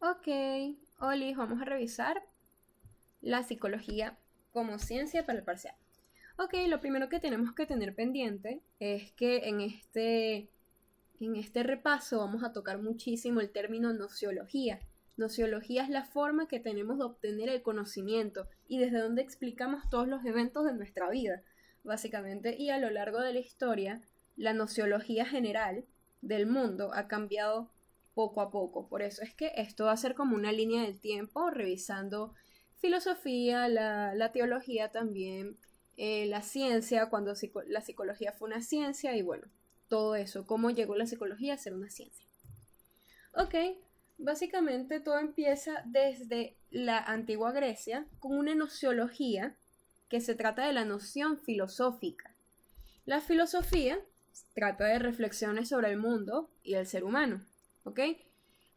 Ok, Oli, vamos a revisar la psicología como ciencia para el parcial. Ok, lo primero que tenemos que tener pendiente es que en este repaso vamos a tocar muchísimo el término nociología. Nociología es la forma que tenemos de obtener el conocimiento y desde donde explicamos todos los eventos de nuestra vida, básicamente. Y a lo largo de la historia, la nociología general del mundo ha cambiado poco a poco. Por eso es que esto va a ser como una línea del tiempo, revisando filosofía, la teología también, la ciencia, cuando la psicología fue una ciencia y bueno, todo eso, cómo llegó la psicología a ser una ciencia. Ok, básicamente todo empieza desde la antigua Grecia con una nociología que se trata de la noción filosófica. La filosofía trata de reflexiones sobre el mundo y el ser humano, ¿ok?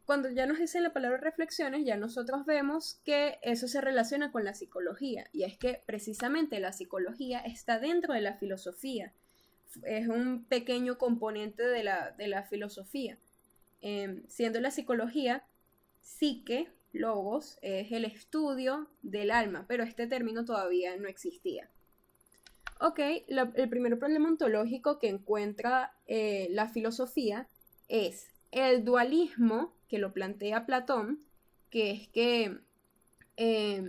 Cuando ya nos dicen la palabra reflexiones, ya nosotros vemos que eso se relaciona con la psicología, y es que precisamente la psicología está dentro de la filosofía, es un pequeño componente de la filosofía. Siendo la psicología, psique, logos, es el estudio del alma, pero este término todavía no existía. Ok, el primer problema ontológico que encuentra la filosofía es el dualismo que lo plantea Platón, que es que eh,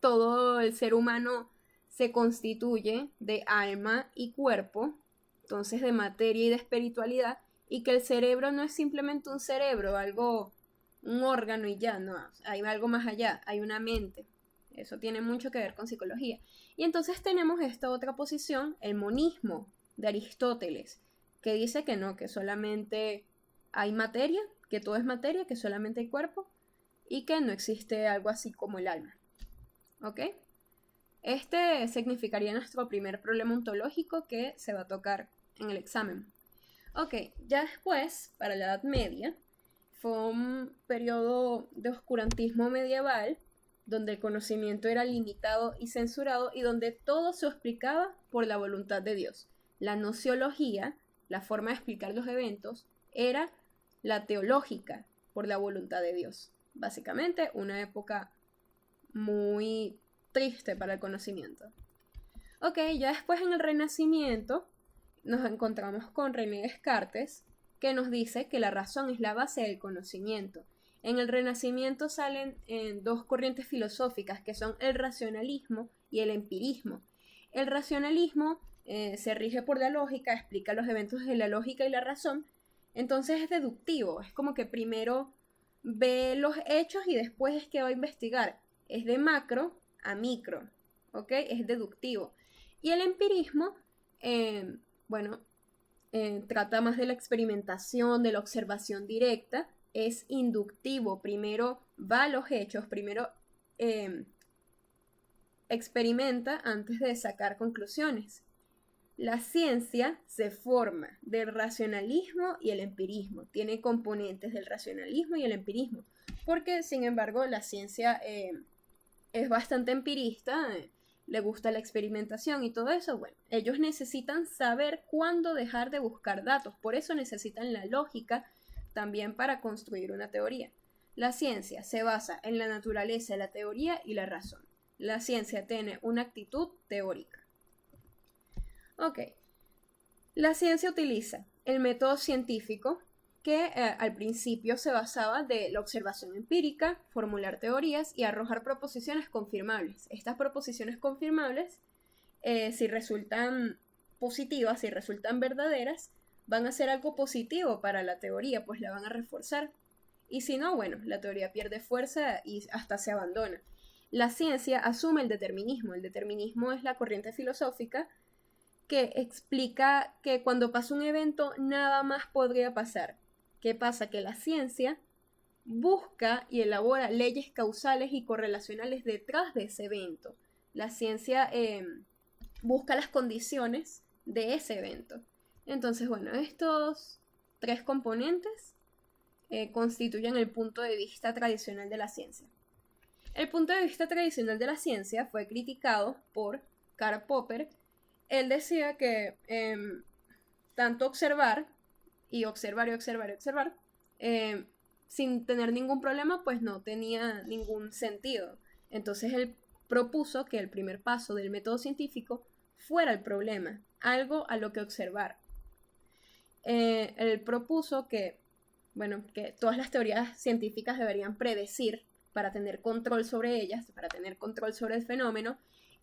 todo el ser humano se constituye de alma y cuerpo, entonces de materia y de espiritualidad, y que el cerebro no es simplemente un cerebro, un órgano y ya, no, hay algo más allá, hay una mente. Eso tiene mucho que ver con psicología. Y entonces tenemos esta otra posición, el monismo de Aristóteles, que dice que no, que solamente hay materia, que todo es materia, que solamente hay cuerpo y que no existe algo así como el alma. ¿Ok? Este significaría nuestro primer problema ontológico que se va a tocar en el examen. Ok, ya después, para la Edad Media, fue un periodo de oscurantismo medieval donde el conocimiento era limitado y censurado y donde todo se explicaba por la voluntad de Dios. La nociología, la forma de explicar los eventos, era la teológica por la voluntad de Dios. Básicamente una época muy triste para el conocimiento. Ok, ya después en el Renacimiento nos encontramos con René Descartes, que nos dice que la razón es la base del conocimiento. En el Renacimiento salen dos corrientes filosóficas que son el racionalismo y el empirismo. El racionalismo se rige por la lógica, explica los eventos de la lógica y la razón, entonces es deductivo, es como que primero ve los hechos y después es que va a investigar. Es de macro a micro, ¿ok? Es deductivo. Y el empirismo, eh, bueno, trata más de la experimentación, de la observación directa, es inductivo, primero va a los hechos, primero eh, experimenta antes de sacar conclusiones. La ciencia se forma del racionalismo y el empirismo, tiene componentes del racionalismo y el empirismo, porque sin embargo la ciencia es bastante empirista, le gusta la experimentación y todo eso. Bueno, ellos necesitan saber cuándo dejar de buscar datos, por eso necesitan la lógica también para construir una teoría. La ciencia se basa en la naturaleza, la teoría y la razón. La ciencia tiene una actitud teórica. Ok, la ciencia utiliza el método científico que al principio se basaba de la observación empírica, formular teorías y arrojar proposiciones confirmables. Estas proposiciones confirmables, si resultan positivas, si resultan verdaderas, van a ser algo positivo para la teoría, pues la van a reforzar. Y si no, bueno, la teoría pierde fuerza y hasta se abandona. La ciencia asume el determinismo. El determinismo es la corriente filosófica que explica que cuando pasa un evento nada más podría pasar. ¿Qué pasa? Que la ciencia busca y elabora leyes causales y correlacionales detrás de ese evento. La ciencia busca las condiciones de ese evento. Entonces, bueno, estos tres componentes constituyen el punto de vista tradicional de la ciencia. El punto de vista tradicional de la ciencia fue criticado por Karl Popper. Él decía que tanto observar y observar y observar y observar sin tener ningún problema, pues no tenía ningún sentido. Entonces él propuso que el primer paso del método científico fuera el problema, algo a lo que observar. Él propuso que, bueno, que todas las teorías científicas deberían predecir para tener control sobre ellas, para tener control sobre el fenómeno,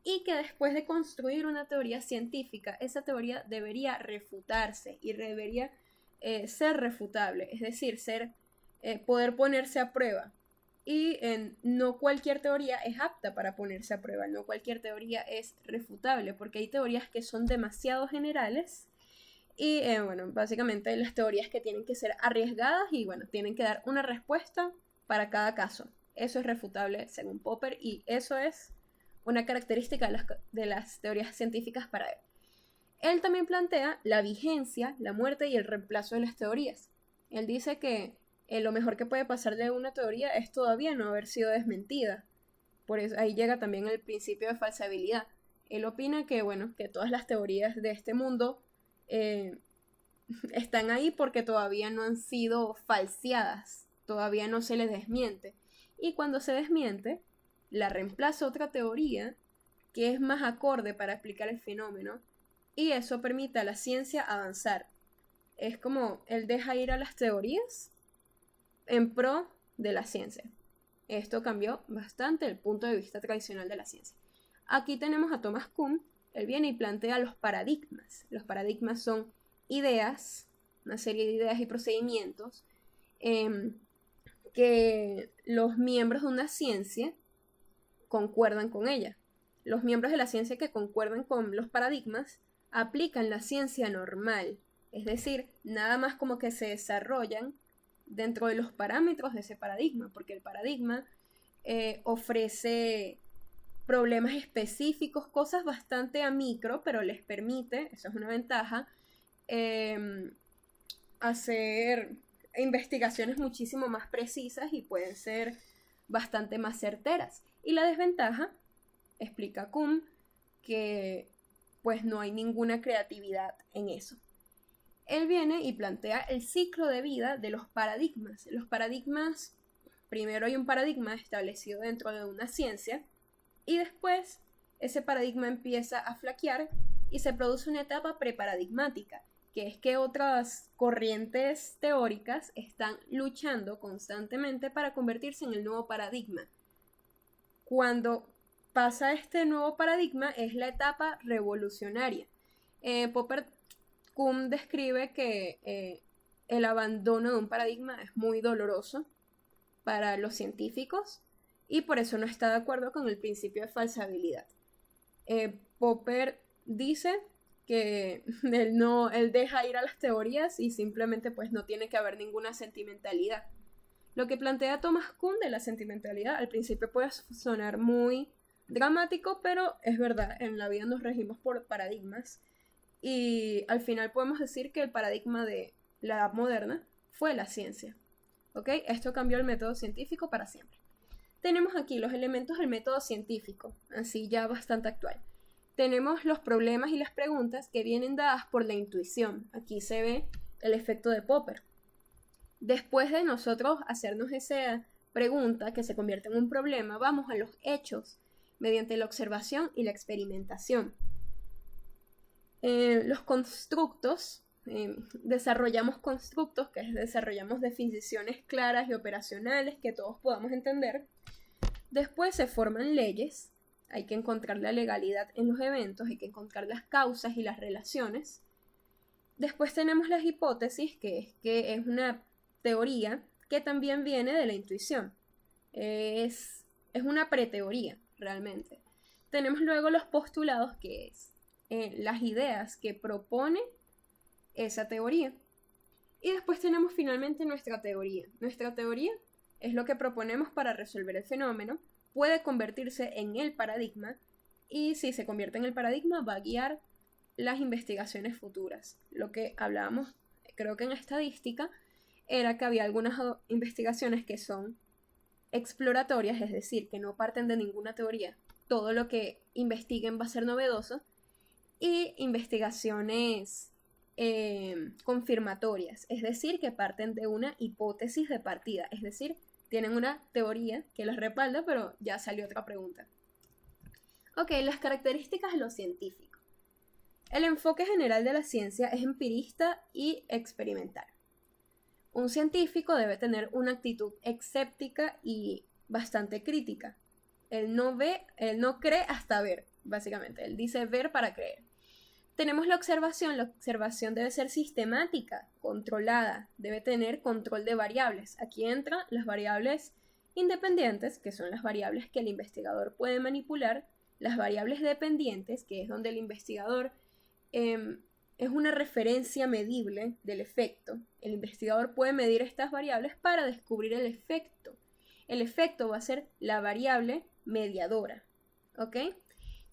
y que después de construir una teoría científica, esa teoría debería refutarse y debería ser refutable, es decir, poder ponerse a prueba. Y no cualquier teoría es apta para ponerse a prueba, no cualquier teoría es refutable, porque hay teorías que son demasiado generales y bueno, básicamente las teorías que tienen que ser arriesgadas y bueno, tienen que dar una respuesta para cada caso. Eso es refutable según Popper y eso es una característica de las teorías científicas para él. Él también plantea la vigencia, la muerte y el reemplazo de las teorías. Él dice que lo mejor que puede pasar de una teoría es todavía no haber sido desmentida. Por eso ahí llega también el principio de falsabilidad. Él opina que, bueno, que todas las teorías de este mundo están ahí porque todavía no han sido falseadas, todavía no se les desmiente. Y cuando se desmiente, la reemplaza otra teoría que es más acorde para explicar el fenómeno y eso permite a la ciencia avanzar. Es como él deja ir a las teorías en pro de la ciencia. Esto cambió bastante el punto de vista tradicional de la ciencia. Aquí tenemos a Thomas Kuhn. Él viene y plantea los paradigmas. Los paradigmas son ideas, una serie de ideas y procedimientos que los miembros de una ciencia concuerdan con ella. Los miembros de la ciencia que concuerdan con los paradigmas aplican la ciencia normal, es decir, nada más como que se desarrollan dentro de los parámetros de ese paradigma, porque el paradigma ofrece problemas específicos, cosas bastante a micro, pero les permite, eso es una ventaja, hacer investigaciones muchísimo más precisas y pueden ser bastante más certeras. Y la desventaja, explica Kuhn, que pues no hay ninguna creatividad en eso. Él viene y plantea el ciclo de vida de los paradigmas. Los paradigmas, primero hay un paradigma establecido dentro de una ciencia y después ese paradigma empieza a flaquear y se produce una etapa preparadigmática, que es que otras corrientes teóricas están luchando constantemente para convertirse en el nuevo paradigma. Cuando pasa este nuevo paradigma es la etapa revolucionaria. Popper Kuhn describe que el abandono de un paradigma es muy doloroso para los científicos y por eso no está de acuerdo con el principio de falsabilidad. Popper dice que él deja ir a las teorías y simplemente pues no tiene que haber ninguna sentimentalidad. Lo que plantea Thomas Kuhn de la sentimentalidad al principio puede sonar muy dramático, pero es verdad, en la vida nos regimos por paradigmas y al final podemos decir que el paradigma de la edad moderna fue la ciencia. ¿Ok? Esto cambió el método científico para siempre. Tenemos aquí los elementos del método científico, así ya bastante actual. Tenemos los problemas y las preguntas que vienen dadas por la intuición. Aquí se ve el efecto de Popper. Después de nosotros hacernos esa pregunta que se convierte en un problema, vamos a los hechos mediante la observación y la experimentación. Los constructos, desarrollamos constructos, que es desarrollamos definiciones claras y operacionales que todos podamos entender. Después se forman leyes, hay que encontrar la legalidad en los eventos, hay que encontrar las causas y las relaciones. Después tenemos las hipótesis, que es una teoría que también viene de la intuición. Es una preteoría, realmente. Tenemos luego los postulados, que es las ideas que propone esa teoría. Y después tenemos finalmente nuestra teoría. Nuestra teoría es lo que proponemos para resolver el fenómeno, puede convertirse en el paradigma y si se convierte en el paradigma va a guiar las investigaciones futuras. Lo que hablábamos, creo que en estadística, era que había algunas investigaciones que son exploratorias, es decir, que no parten de ninguna teoría. Todo lo que investiguen va a ser novedoso. Y investigaciones confirmatorias, es decir, que parten de una hipótesis de partida, es decir, tienen una teoría que los respalda, pero ya salió otra pregunta. Ok, las características de lo científico. El enfoque general de la ciencia es empirista y experimental. Un científico debe tener una actitud escéptica y bastante crítica. Él no cree hasta ver, básicamente. Él dice ver para creer. Tenemos la observación debe ser sistemática, controlada, debe tener control de variables. Aquí entran las variables independientes, que son las variables que el investigador puede manipular, las variables dependientes, que es donde el investigador es una referencia medible del efecto. El investigador puede medir estas variables para descubrir el efecto. El efecto va a ser la variable mediadora. ¿Ok?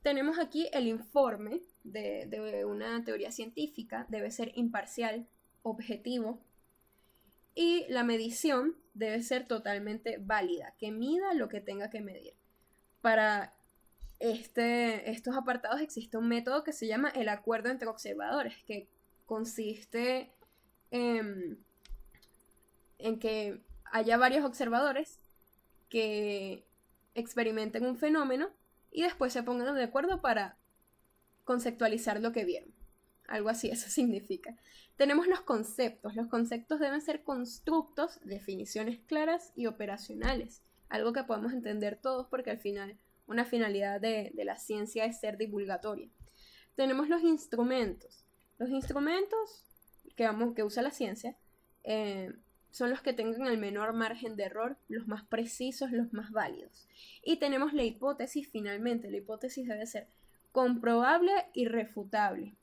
Tenemos aquí el informe de una teoría científica, debe ser imparcial, objetivo, y la medición debe ser totalmente válida, que mida lo que tenga que medir. Para estos apartados existe un método que se llama el acuerdo entre observadores, que consiste en que haya varios observadores que experimenten un fenómeno y después se pongan de acuerdo para conceptualizar lo que vieron. Algo así, eso significa. Tenemos los conceptos. Los conceptos deben ser constructos, definiciones claras y operacionales. Algo que podemos entender todos porque al final una finalidad de la ciencia es ser divulgatoria. Tenemos los instrumentos. Los instrumentos que usa la ciencia son los que tengan el menor margen de error, los más precisos, los más válidos. Y tenemos la hipótesis finalmente. La hipótesis debe ser comprobable y refutable.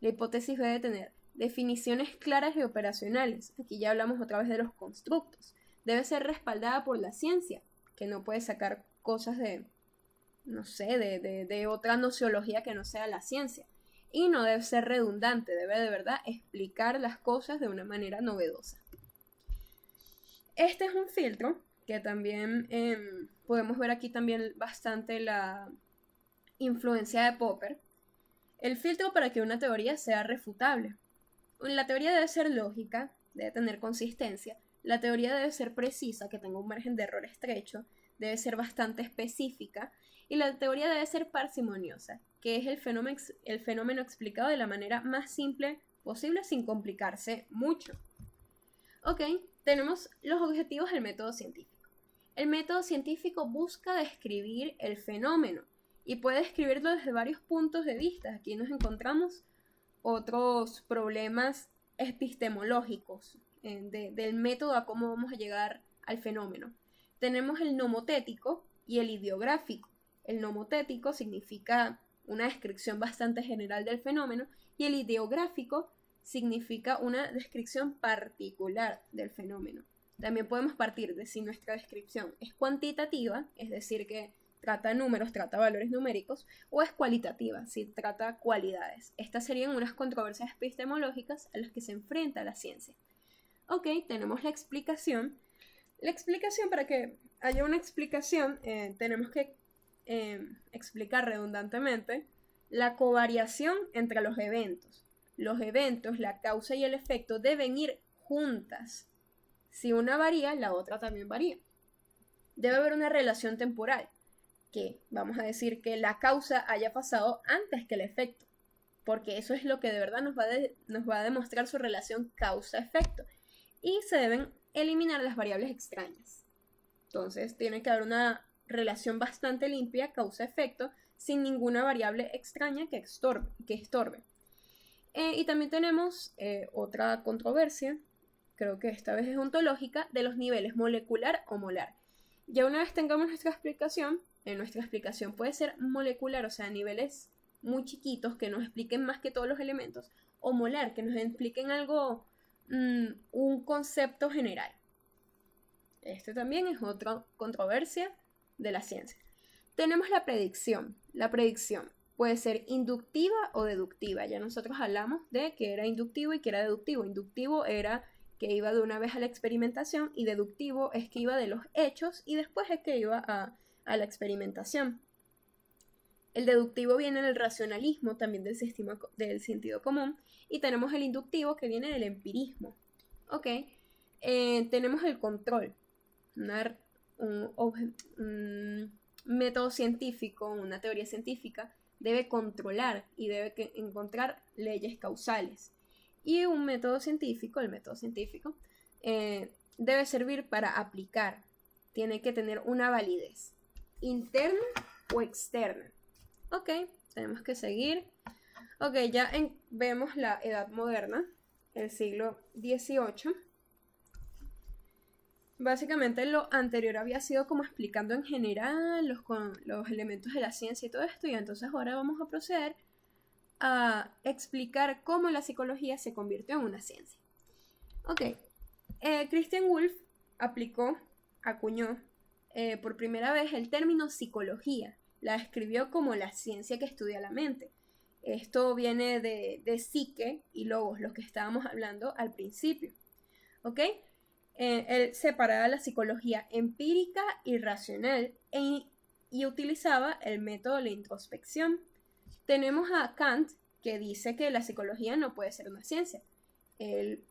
La hipótesis debe tener definiciones claras y operacionales. Aquí ya hablamos otra vez de los constructos. Debe ser respaldada por la ciencia, que no puede sacar cosas de otra nociología que no sea la ciencia. Y no debe ser redundante, debe de verdad explicar las cosas de una manera novedosa. Este es un filtro que también podemos ver aquí también bastante la influencia de Popper. El filtro para que una teoría sea refutable. La teoría debe ser lógica, debe tener consistencia. La teoría debe ser precisa, que tenga un margen de error estrecho, debe ser bastante específica. Y la teoría debe ser parsimoniosa, que es el fenómeno explicado de la manera más simple posible sin complicarse mucho. Ok, tenemos los objetivos del método científico. El método científico busca describir el fenómeno y puede describirlo desde varios puntos de vista. Aquí nos encontramos otros problemas epistemológicos del método a cómo vamos a llegar al fenómeno. Tenemos el nomotético y el ideográfico. El nomotético significa una descripción bastante general del fenómeno y el ideográfico significa una descripción particular del fenómeno. También podemos partir de si nuestra descripción es cuantitativa, es decir, que trata números, trata valores numéricos, o es cualitativa, si trata cualidades. Estas serían unas controversias epistemológicas a las que se enfrenta la ciencia. Ok, tenemos la explicación. La explicación, para que haya una explicación, tenemos que explicar redundantemente la covariación entre los eventos. Los eventos, la causa y el efecto deben ir juntas. Si una varía, la otra también varía. Debe haber una relación temporal, que vamos a decir que la causa haya pasado antes que el efecto, porque eso es lo que de verdad nos va a demostrar su relación causa-efecto. Y se deben eliminar las variables extrañas. Entonces tiene que haber una relación bastante limpia, causa-efecto, sin ninguna variable extraña que estorbe. Y también tenemos otra controversia, creo que esta vez es ontológica, de los niveles molecular o molar. Ya una vez tengamos nuestra explicación puede ser molecular, o sea, niveles muy chiquitos que nos expliquen más que todos los elementos, o molar, que nos expliquen algo, un concepto general. Este también es otra controversia de la ciencia. Tenemos la predicción. La predicción puede ser inductiva o deductiva. Ya nosotros hablamos de que era inductivo y que era deductivo. Inductivo era que iba de una vez a la experimentación y deductivo es que iba de los hechos y después es que iba a la experimentación. El deductivo viene del racionalismo, también del sentido común, y tenemos el inductivo que viene del empirismo. Ok, tenemos el control, un método científico, una teoría científica debe controlar y debe encontrar leyes causales. Y un método científico, el método científico, debe servir para aplicar. Tiene que tener una validez interna o externa. Ok, tenemos que seguir. Ok, ya vemos la Edad Moderna, el siglo XVIII. Básicamente lo anterior había sido como explicando en general los elementos de la ciencia y todo esto, y entonces ahora vamos a proceder a explicar cómo la psicología se convirtió en una ciencia. Ok, Christian Wolff acuñó por primera vez el término psicología. La describió como la ciencia que estudia la mente. Esto viene de psique y logos, los que estábamos hablando al principio. ¿Ok? Él separaba la psicología empírica y racional y utilizaba el método de la introspección. Tenemos a Kant, que dice que la psicología no puede ser una ciencia. Él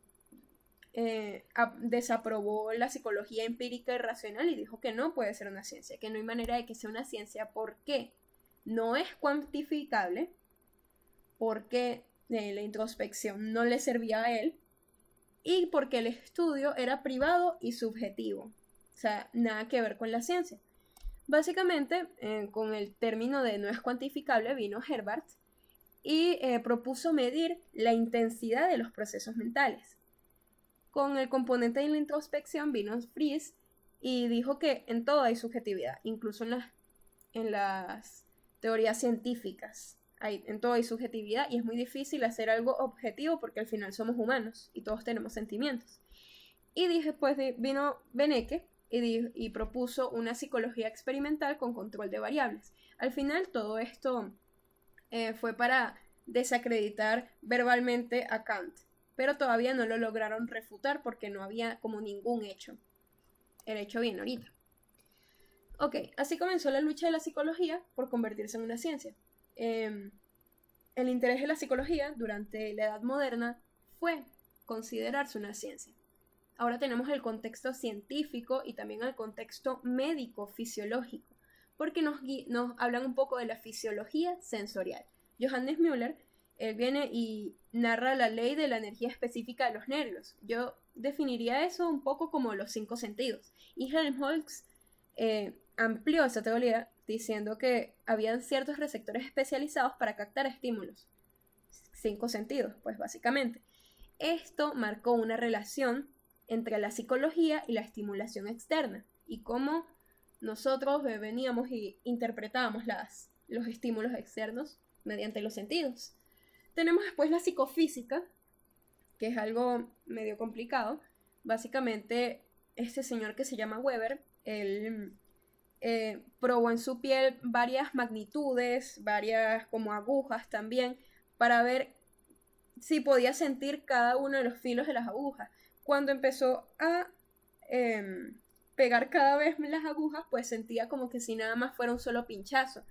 desaprobó la psicología empírica y racional y dijo que no puede ser una ciencia, que no hay manera de que sea una ciencia porque no es cuantificable, porque la introspección no le servía a él y porque el estudio era privado y subjetivo, o sea, nada que ver con la ciencia. Básicamente, con el término de no es cuantificable vino Herbart y propuso medir la intensidad de los procesos mentales. Con el componente de la introspección vino Fries y dijo que en todo hay subjetividad, incluso en las teorías científicas. En todo hay subjetividad y es muy difícil hacer algo objetivo porque al final somos humanos y todos tenemos sentimientos. Y después vino Benecke y propuso una psicología experimental con control de variables. Al final todo esto fue para desacreditar verbalmente a Kant, pero todavía no lo lograron refutar porque no había como ningún hecho. El hecho viene ahorita. Ok, así comenzó la lucha de la psicología por convertirse en una ciencia. El interés de la psicología durante la Edad Moderna fue considerarse una ciencia. Ahora tenemos el contexto científico y también el contexto médico-fisiológico, porque nos hablan un poco de la fisiología sensorial. Johannes Müller, él viene y narra la ley de la energía específica de los nervios. Yo definiría eso un poco como los 5 sentidos. Y Helmholtz amplió esa teoría diciendo que habían ciertos receptores especializados para captar estímulos. 5 sentidos, pues básicamente. Esto marcó una relación entre la psicología y la estimulación externa y cómo nosotros veníamos y interpretábamos los estímulos externos mediante los sentidos. Tenemos después la psicofísica, que es algo medio complicado. Básicamente, este señor que se llama Weber, él probó en su piel varias magnitudes, varias como agujas también, para ver si podía sentir cada uno de los filos de las agujas. Cuando empezó a pegar cada vez las agujas, pues sentía como que si nada más fuera un solo pinchazo.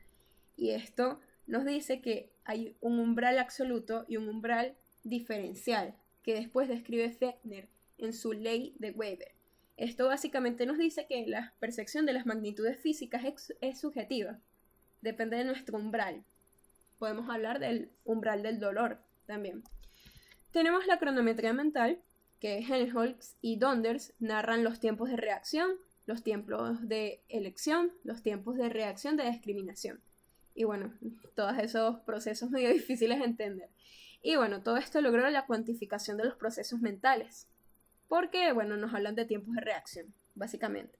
Y esto nos dice que hay un umbral absoluto y un umbral diferencial, que después describe Fechner en su ley de Weber. Esto básicamente nos dice que la percepción de las magnitudes físicas es subjetiva, depende de nuestro umbral. Podemos hablar del umbral del dolor también. Tenemos la cronometría mental, que Helmholtz y Donders narran los tiempos de reacción, los tiempos de elección, los tiempos de reacción de discriminación. Y bueno, todos esos procesos medio difíciles de entender. Y bueno, todo esto logró la cuantificación de los procesos mentales, porque bueno, nos hablan de tiempos de reacción, básicamente.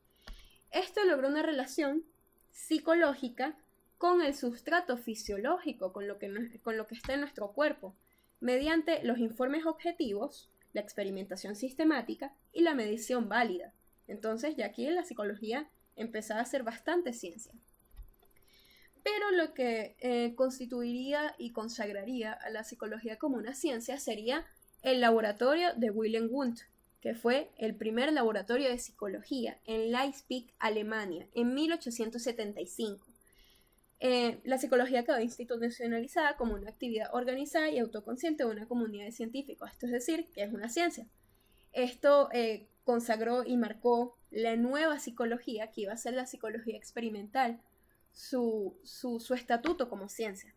Esto logró una relación psicológica con el sustrato fisiológico, con lo que está en nuestro cuerpo, mediante los informes objetivos, la experimentación sistemática y la medición válida. Entonces ya aquí en la psicología empezaba a ser bastante ciencia. Pero lo que constituiría y consagraría a la psicología como una ciencia sería el laboratorio de Wilhelm Wundt, que fue el primer laboratorio de psicología en Leipzig, Alemania, en 1875. La psicología quedó institucionalizada como una actividad organizada y autoconsciente de una comunidad de científicos, esto es decir, que es una ciencia. Esto consagró y marcó la nueva psicología, que iba a ser la psicología experimental, su estatuto como ciencia.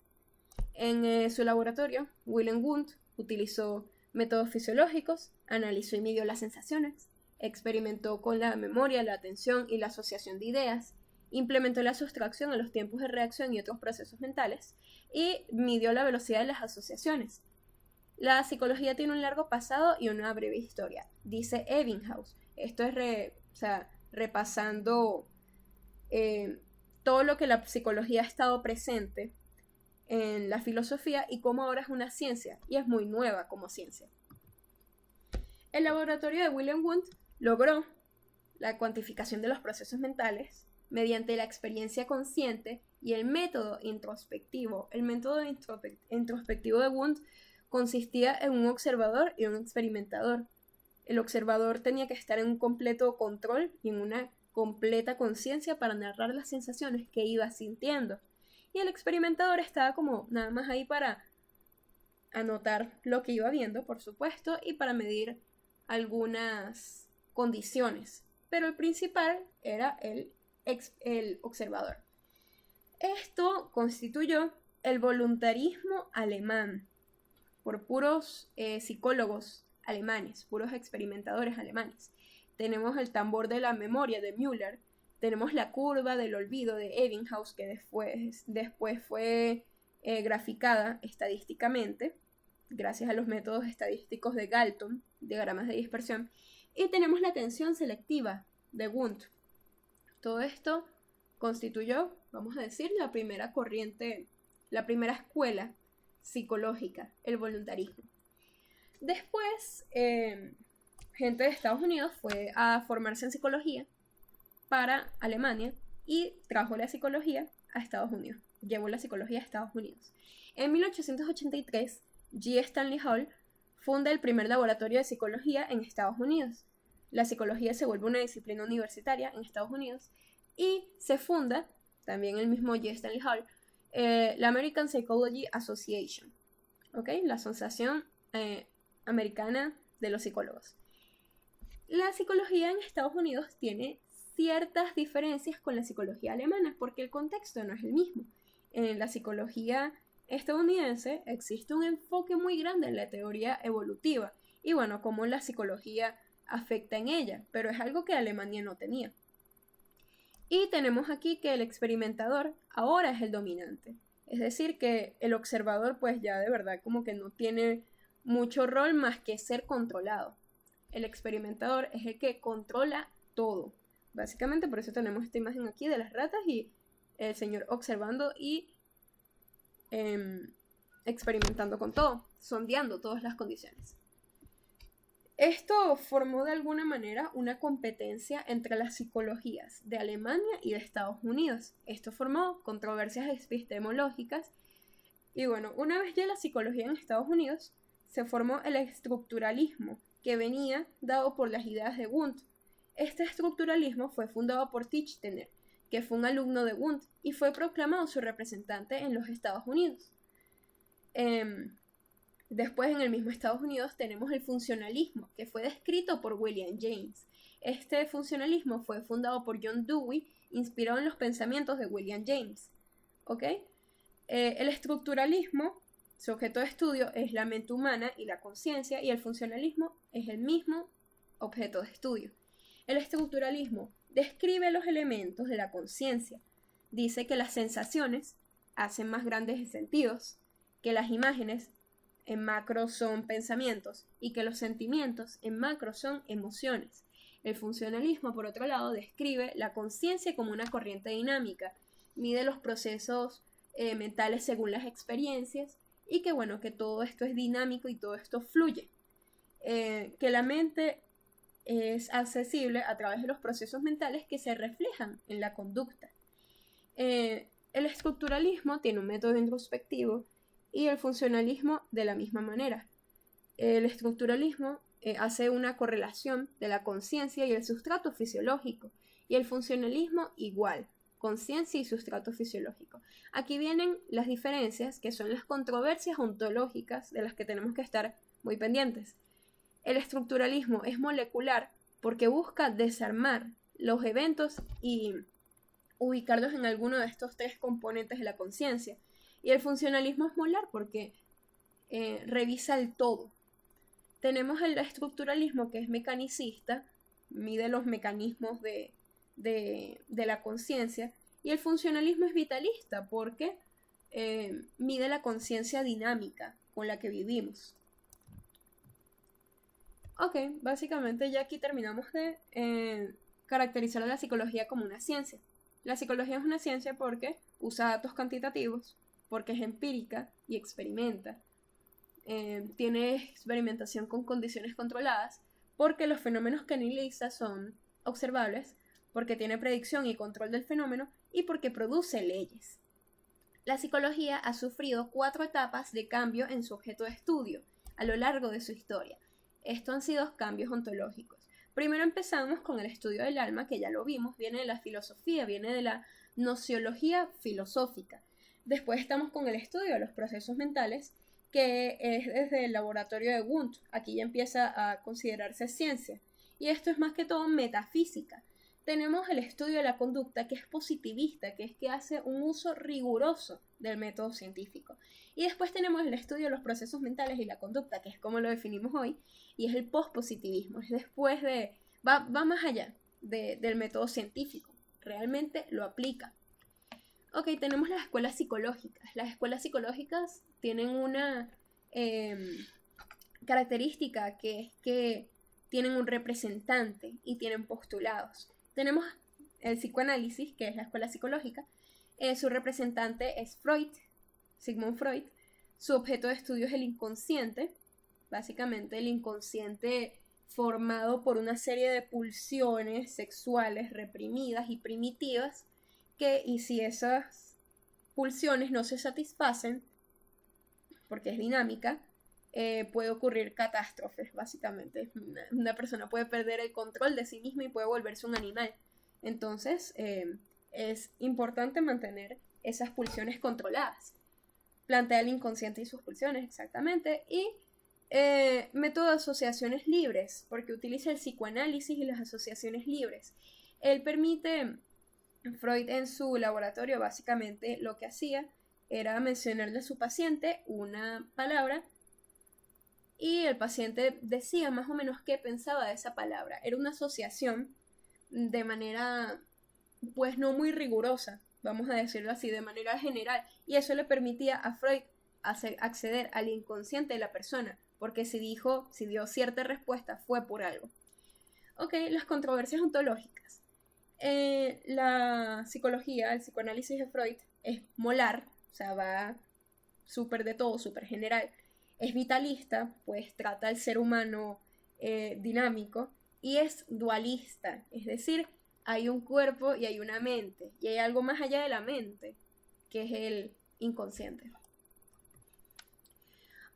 En su laboratorio, Wilhelm Wundt utilizó métodos fisiológicos, analizó y midió las sensaciones, experimentó con la memoria, la atención y la asociación de ideas, implementó la sustracción a los tiempos de reacción y otros procesos mentales, y midió la velocidad de las asociaciones. La psicología tiene un largo pasado y una breve historia, dice Ebbinghaus. Esto es repasando todo lo que la psicología ha estado presente en la filosofía y cómo ahora es una ciencia, y es muy nueva como ciencia. El laboratorio de Wilhelm Wundt logró la cuantificación de los procesos mentales mediante la experiencia consciente y el método introspectivo. El método introspectivo de Wundt consistía en un observador y un experimentador. El observador tenía que estar en un completo control y en una completa conciencia para narrar las sensaciones que iba sintiendo. Y el experimentador estaba como nada más ahí para anotar lo que iba viendo, por supuesto, y para medir algunas condiciones. Pero el principal era el observador. Esto constituyó el voluntarismo alemán por puros psicólogos alemanes, puros experimentadores alemanes. Tenemos el tambor de la memoria de Müller, tenemos la curva del olvido de Ebbinghaus, que después fue graficada estadísticamente, gracias a los métodos estadísticos de Galton, diagramas de dispersión, y tenemos la atención selectiva de Wundt. Todo esto constituyó, vamos a decir, la primera corriente, la primera escuela psicológica, el voluntarismo. Después, gente de Estados Unidos fue a formarse en psicología para Alemania y trajo la psicología a Estados Unidos. Llevó la psicología a Estados Unidos. En 1883, G. Stanley Hall funda el primer laboratorio de psicología en Estados Unidos. La psicología se vuelve una disciplina universitaria en Estados Unidos y se funda, también el mismo G. Stanley Hall, la American Psychology Association, ¿okay? La Asociación Americana de los Psicólogos. La psicología en Estados Unidos tiene ciertas diferencias con la psicología alemana porque el contexto no es el mismo. En la psicología estadounidense existe un enfoque muy grande en la teoría evolutiva y bueno, cómo la psicología afecta en ella, pero es algo que Alemania no tenía. Y tenemos aquí que el experimentador ahora es el dominante, es decir, que el observador pues ya de verdad como que no tiene mucho rol más que ser controlado. El experimentador es el que controla todo. Básicamente por eso tenemos esta imagen aquí de las ratas y el señor observando y experimentando con todo, sondeando todas las condiciones. Esto formó de alguna manera una competencia entre las psicologías de Alemania y de Estados Unidos. Esto formó controversias epistemológicas y bueno, una vez ya la psicología en Estados Unidos, se formó el estructuralismo, que venía dado por las ideas de Wundt. Este estructuralismo fue fundado por Titchener, que fue un alumno de Wundt y fue proclamado su representante en los Estados Unidos. Después, en el mismo Estados Unidos, tenemos el funcionalismo, que fue descrito por William James. Este funcionalismo fue fundado por John Dewey, inspirado en los pensamientos de William James. ¿Okay? El estructuralismo, su objeto de estudio es la mente humana y la conciencia, y el funcionalismo es el mismo objeto de estudio. El estructuralismo describe los elementos de la conciencia. Dice que las sensaciones hacen más grandes los sentidos, que las imágenes en macro son pensamientos y que los sentimientos en macro son emociones. El funcionalismo, por otro lado, describe la conciencia como una corriente dinámica, mide los procesos mentales según las experiencias y que bueno, que todo esto es dinámico y todo esto fluye. Que la mente es accesible a través de los procesos mentales que se reflejan en la conducta. El estructuralismo tiene un método introspectivo y el funcionalismo de la misma manera. El estructuralismo hace una correlación de la conciencia y el sustrato fisiológico, y el funcionalismo igual, conciencia y sustrato fisiológico. Aquí vienen las diferencias, que son las controversias ontológicas de las que tenemos que estar muy pendientes. El estructuralismo es molecular porque busca desarmar los eventos y ubicarlos en alguno de estos tres componentes de la conciencia. Y el funcionalismo es molar porque revisa el todo. Tenemos el estructuralismo, que es mecanicista, mide los mecanismos de la conciencia, y el funcionalismo es vitalista porque mide la conciencia dinámica con la que vivimos. Ok, básicamente ya aquí terminamos de caracterizar a la psicología como una ciencia. La psicología es una ciencia porque usa datos cuantitativos, porque es empírica y experimenta. Tiene experimentación con condiciones controladas, porque los fenómenos que analiza son observables, porque tiene predicción y control del fenómeno y porque produce leyes. La psicología ha sufrido 4 etapas de cambio en su objeto de estudio a lo largo de su historia. Estos han sido cambios ontológicos. Primero empezamos con el estudio del alma, que ya lo vimos, viene de la filosofía, viene de la nociología filosófica. Después estamos con el estudio de los procesos mentales, que es desde el laboratorio de Wundt. Aquí ya empieza a considerarse ciencia. Y esto es más que todo metafísica. Tenemos el estudio de la conducta, que es positivista, que es que hace un uso riguroso del método científico. Y después tenemos el estudio de los procesos mentales y la conducta, que es como lo definimos hoy, y es el pospositivismo. Es después de... va más allá del método científico. Realmente lo aplica. Ok, tenemos las escuelas psicológicas. Las escuelas psicológicas tienen una característica, que es que tienen un representante y tienen postulados. Tenemos el psicoanálisis, que es la escuela psicológica. Su representante es Freud, Sigmund Freud. Su objeto de estudio es el inconsciente. Básicamente el inconsciente formado por una serie de pulsiones sexuales reprimidas y primitivas, y si esas pulsiones no se satisfacen, porque es dinámica, puede ocurrir catástrofes, básicamente. Una persona puede perder el control de sí misma y puede volverse un animal. Entonces, es importante mantener esas pulsiones controladas. Plantea el inconsciente y sus pulsiones, exactamente. Y método de asociaciones libres, porque utiliza el psicoanálisis y las asociaciones libres. Él permite... Freud en su laboratorio básicamente lo que hacía era mencionarle a su paciente una palabra y el paciente decía más o menos qué pensaba de esa palabra. Era una asociación de manera pues no muy rigurosa, vamos a decirlo así, de manera general, y eso le permitía a Freud acceder al inconsciente de la persona, porque si dio cierta respuesta fue por algo. Ok, las controversias ontológicas. La psicología, el psicoanálisis de Freud es molar, o sea, va súper de todo, súper general. Es vitalista, pues trata al ser humano dinámico, y es dualista, es decir, hay un cuerpo y hay una mente, y hay algo más allá de la mente, que es el inconsciente.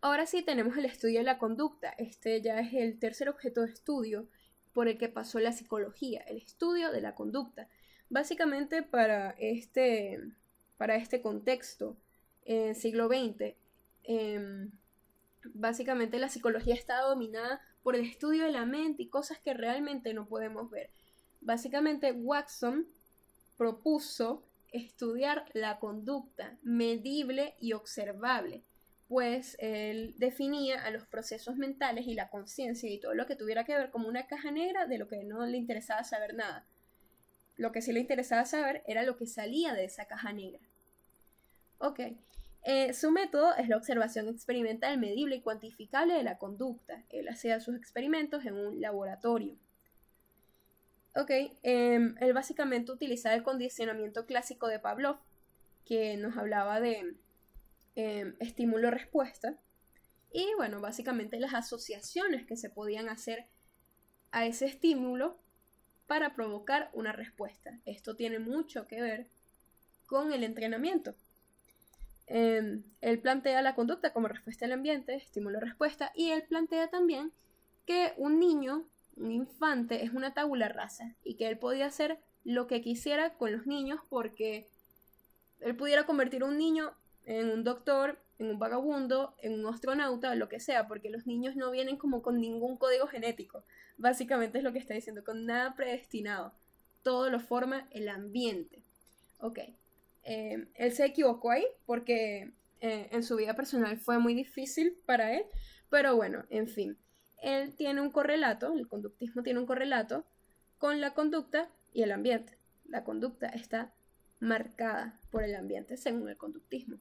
Ahora sí tenemos el estudio de la conducta. Este ya es el tercer objeto de estudio por el que pasó la psicología, el estudio de la conducta. Básicamente para este contexto, en siglo XX, básicamente la psicología está dominada por el estudio de la mente y cosas que realmente no podemos ver. Básicamente Watson propuso estudiar la conducta medible y observable, pues él definía a los procesos mentales y la conciencia y todo lo que tuviera que ver como una caja negra de lo que no le interesaba saber nada. Lo que sí le interesaba saber era lo que salía de esa caja negra. Ok. Su método es la observación experimental medible y cuantificable de la conducta. Él hacía sus experimentos en un laboratorio. Ok. Él básicamente utilizaba el condicionamiento clásico de Pavlov, que nos hablaba de estímulo-respuesta, y bueno, básicamente las asociaciones que se podían hacer a ese estímulo para provocar una respuesta. Esto tiene mucho que ver con el entrenamiento. Él plantea la conducta como respuesta al ambiente, estímulo-respuesta, y él plantea también que un niño, un infante, es una tabula rasa y que él podía hacer lo que quisiera con los niños, porque él pudiera convertir a un niño en un doctor, en un vagabundo, en un astronauta, lo que sea, porque los niños no vienen como con ningún código genético. Básicamente es lo que está diciendo, con nada predestinado. Todo lo forma el ambiente. Ok. Él se equivocó ahí porque en su vida personal fue muy difícil para él, pero bueno, en fin. Él tiene un correlato, el conductismo tiene un correlato con la conducta y el ambiente. La conducta está marcada por el ambiente según el conductismo.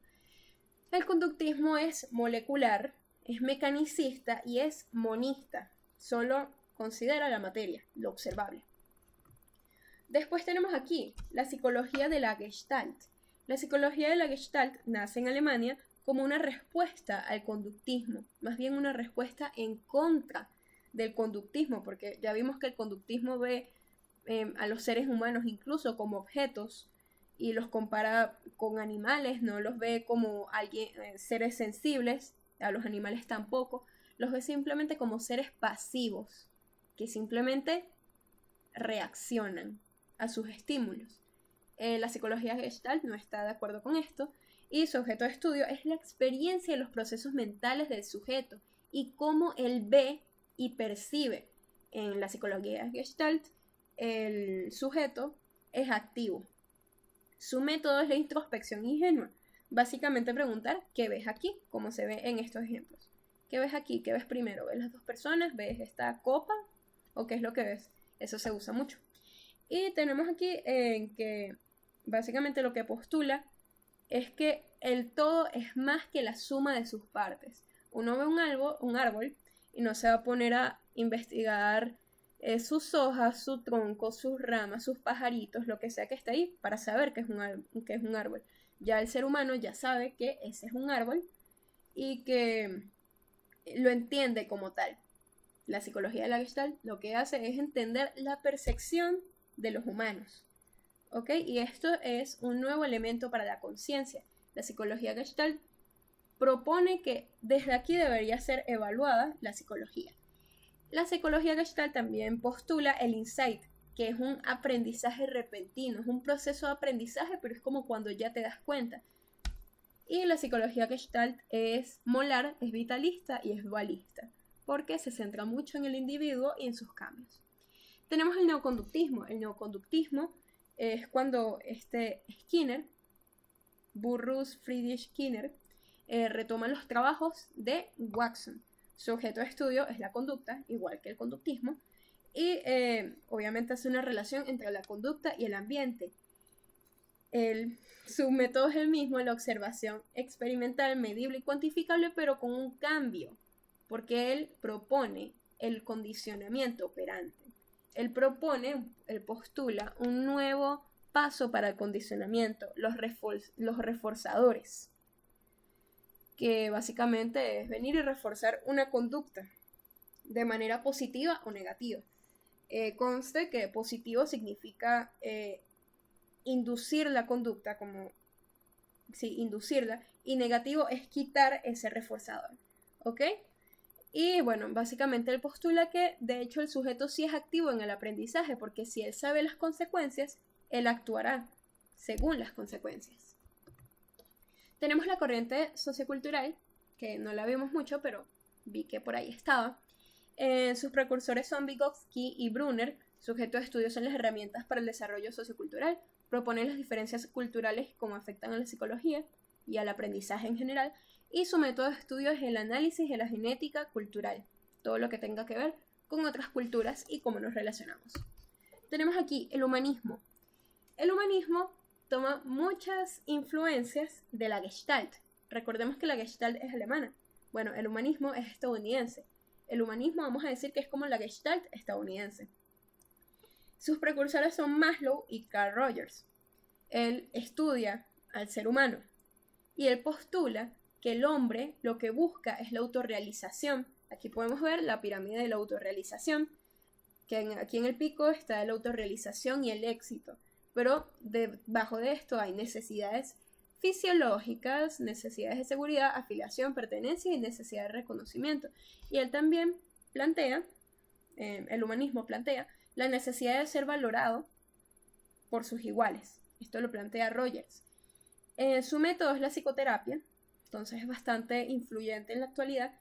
El conductismo es molecular, es mecanicista y es monista. Solo considera la materia, lo observable. Después tenemos aquí la psicología de la Gestalt. La psicología de la Gestalt nace en Alemania como una respuesta al conductismo, más bien una respuesta en contra del conductismo, porque ya vimos que el conductismo ve a los seres humanos incluso como objetos y los compara con animales, no los ve como seres sensibles, a los animales tampoco, los ve simplemente como seres pasivos, que simplemente reaccionan a sus estímulos. La psicología Gestalt no está de acuerdo con esto y su objeto de estudio es la experiencia de los procesos mentales del sujeto y cómo él ve y percibe. En la psicología Gestalt, el sujeto es activo. Su método es la introspección ingenua. Básicamente preguntar ¿qué ves aquí? Como se ve en estos ejemplos. ¿Qué ves aquí? ¿Qué ves primero? ¿Ves las dos personas? ¿Ves esta copa? ¿O qué es lo que ves? Eso se usa mucho. Y tenemos aquí que básicamente lo que postula es que el todo es más que la suma de sus partes. Uno ve un árbol y no se va a poner a investigar sus hojas, su tronco, sus ramas, sus pajaritos, lo que sea que esté ahí, para saber que es un árbol. Ya el ser humano ya sabe que ese es un árbol y que lo entiende como tal. La psicología de la Gestalt lo que hace es entender la percepción de los humanos. ¿Ok? Y esto es un nuevo elemento para la conciencia. La psicología Gestalt propone que desde aquí debería ser evaluada la psicología. La psicología Gestalt también postula el insight, que es un aprendizaje repentino, es un proceso de aprendizaje, pero es como cuando ya te das cuenta. Y la psicología Gestalt es molar, es vitalista y es dualista, porque se centra mucho en el individuo y en sus cambios. Tenemos el neoconductismo. El neoconductismo es cuando Skinner, Burrus Friedrich Skinner, retoma los trabajos de Watson. Su objeto de estudio es la conducta, igual que el conductismo, y obviamente hace una relación entre la conducta y el ambiente. Su método es el mismo, la observación experimental, medible y cuantificable, pero con un cambio, porque él propone el condicionamiento operante. Él postula un nuevo paso para el condicionamiento, los reforzadores, que básicamente es venir y reforzar una conducta de manera positiva o negativa. Conste que positivo significa inducir la conducta, inducirla, y negativo es quitar ese reforzador, ¿ok? Y bueno, básicamente él postula que de hecho el sujeto sí es activo en el aprendizaje, porque si él sabe las consecuencias, él actuará según las consecuencias. Tenemos la corriente sociocultural, que no la vimos mucho, pero vi que por ahí estaba. Sus precursores son Vygotsky y Brunner. Su objeto de estudio son las herramientas para el desarrollo sociocultural. Proponen las diferencias culturales cómo afectan a la psicología y al aprendizaje en general. Y su método de estudio es el análisis de la genética cultural, todo lo que tenga que ver con otras culturas y cómo nos relacionamos. Tenemos aquí el humanismo. El humanismo toma muchas influencias de la Gestalt. Recordemos que la Gestalt es alemana. Bueno, el humanismo es estadounidense. El humanismo vamos a decir que es como la Gestalt estadounidense. Sus precursores son Maslow y Carl Rogers. Él estudia al ser humano y él postula que el hombre lo que busca es la autorrealización. Aquí podemos ver la pirámide de la autorrealización, que aquí en el pico está la autorrealización y el éxito, pero debajo de esto hay necesidades fisiológicas, necesidades de seguridad, afiliación, pertenencia y necesidad de reconocimiento. Y él también plantea, el humanismo plantea, la necesidad de ser valorado por sus iguales. Esto lo plantea Rogers. Su método es la psicoterapia, entonces es bastante influyente en la actualidad.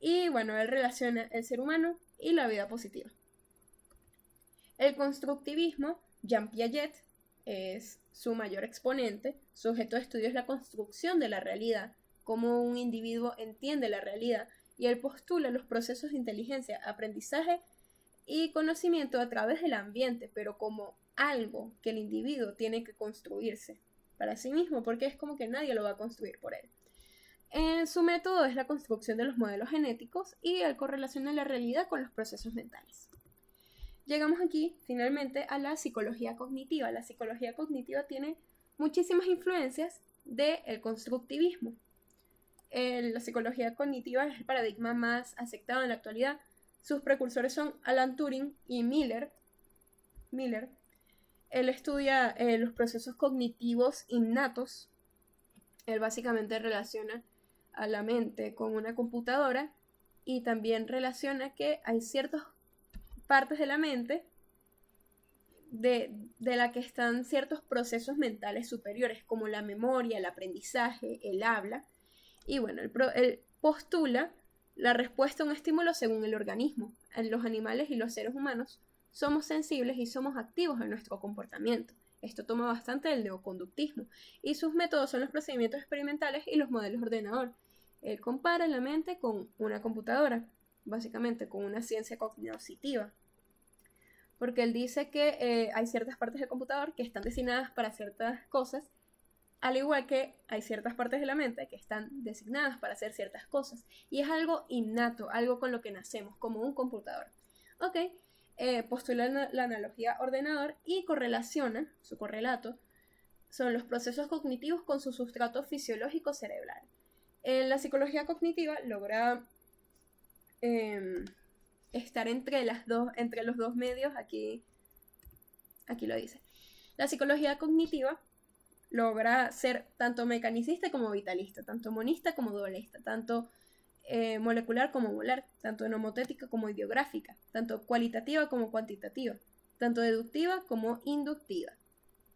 Y bueno, él relaciona el ser humano y la vida positiva. El constructivismo, Jean Piaget, es su mayor exponente. Su objeto de estudio es la construcción de la realidad, cómo un individuo entiende la realidad, y él postula los procesos de inteligencia, aprendizaje y conocimiento a través del ambiente, pero como algo que el individuo tiene que construirse para sí mismo, porque es como que nadie lo va a construir por él. Su método es la construcción de los modelos genéticos y él correlaciona la realidad con los procesos mentales. Llegamos aquí finalmente a la psicología cognitiva. La psicología cognitiva tiene muchísimas influencias del constructivismo. La psicología cognitiva es el paradigma más aceptado en la actualidad. Sus precursores son Alan Turing y Miller. Él estudia los procesos cognitivos innatos. Él básicamente relaciona a la mente con una computadora y también relaciona que hay ciertas partes de la mente de la que están ciertos procesos mentales superiores, como la memoria, el aprendizaje, el habla. Y bueno, él postula la respuesta a un estímulo según el organismo. En los animales y los seres humanos somos sensibles y somos activos en nuestro comportamiento. Esto toma bastante del neoconductismo, y sus métodos son los procedimientos experimentales y los modelos de ordenador. Él compara la mente con una computadora, básicamente con una ciencia cognitiva, porque él dice que hay ciertas partes del computador que están designadas para ciertas cosas, al igual que hay ciertas partes de la mente que están designadas para hacer ciertas cosas, y es algo innato, algo con lo que nacemos, como un computador. Ok, postula la analogía ordenador y correlaciona, su correlato, son los procesos cognitivos con su sustrato fisiológico cerebral. La psicología cognitiva logra estar entre los dos medios, aquí lo dice. La psicología cognitiva logra ser tanto mecanicista como vitalista, tanto monista como dualista, tanto molecular como molar, tanto nomotética como ideográfica, tanto cualitativa como cuantitativa, tanto deductiva como inductiva.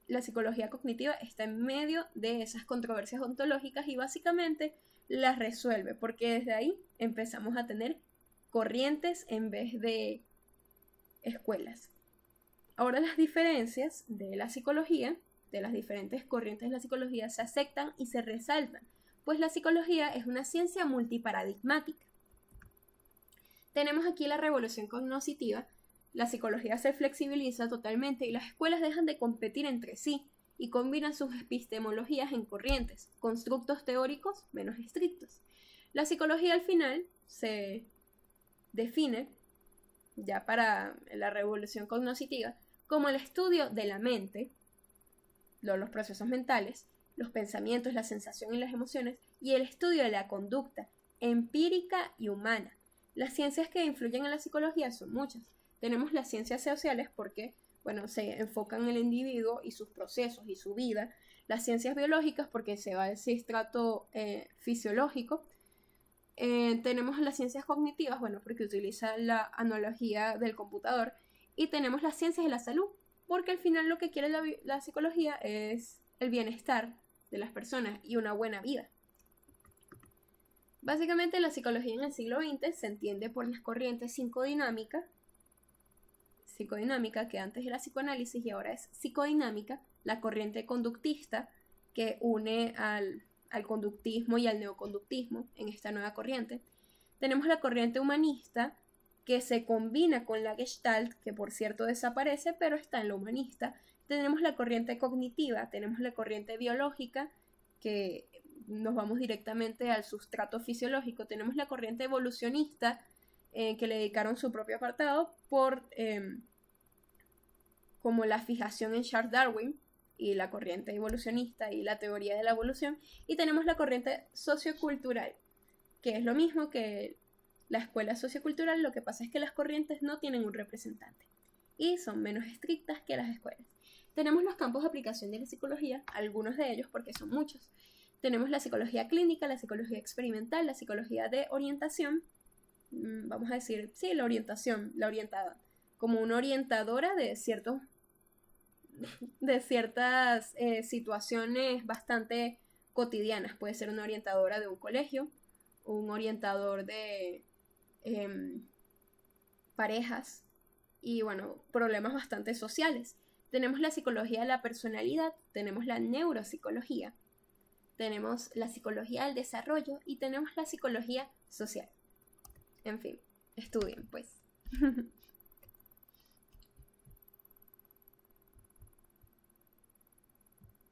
La psicología cognitiva está en medio de esas controversias ontológicas y básicamente las resuelve, porque desde ahí empezamos a tener corrientes en vez de escuelas. Ahora las diferencias de la psicología, de las diferentes corrientes de la psicología, se aceptan y se resaltan, pues la psicología es una ciencia multiparadigmática. Tenemos aquí la revolución cognitiva. La psicología se flexibiliza totalmente y las escuelas dejan de competir entre sí y combinan sus epistemologías en corrientes, constructos teóricos menos estrictos. La psicología al final se define, ya para la revolución cognitiva, como el estudio de la mente, los procesos mentales, los pensamientos, la sensación y las emociones, y el estudio de la conducta empírica y humana. Las ciencias que influyen en la psicología son muchas. Tenemos las ciencias sociales porque, bueno, se enfocan en el individuo y sus procesos y su vida. Las ciencias biológicas porque se va al sustrato fisiológico. Tenemos las ciencias cognitivas, bueno, porque utiliza la analogía del computador. Y tenemos las ciencias de la salud, porque al final lo que quiere la psicología es el bienestar de las personas y una buena vida. Básicamente la psicología en el siglo XX se entiende por las corrientes psicodinámica, que antes era psicoanálisis y ahora es psicodinámica, la corriente conductista que une al conductismo y al neoconductismo en esta nueva corriente. Tenemos la corriente humanista, que se combina con la Gestalt, que por cierto desaparece, pero está en la humanista. Tenemos la corriente cognitiva, tenemos la corriente biológica, que nos vamos directamente al sustrato fisiológico. Tenemos la corriente evolucionista, que le dedicaron su propio apartado por como la fijación en Charles Darwin, y la corriente evolucionista y la teoría de la evolución. Y tenemos la corriente sociocultural, que es lo mismo que la escuela sociocultural. Lo que pasa es que las corrientes no tienen un representante y son menos estrictas que las escuelas. Tenemos los campos de aplicación de la psicología, algunos de ellos porque son muchos. Tenemos la psicología clínica, la psicología experimental, la psicología de orientación, vamos a decir, sí, la orientación, la orientada, como una orientadora de ciertos de ciertas situaciones bastante cotidianas. Puede ser una orientadora de un colegio, un orientador de parejas y bueno, problemas bastante sociales. Tenemos la psicología de la personalidad, tenemos la neuropsicología, tenemos la psicología del desarrollo y tenemos la psicología social. En fin, estudien pues.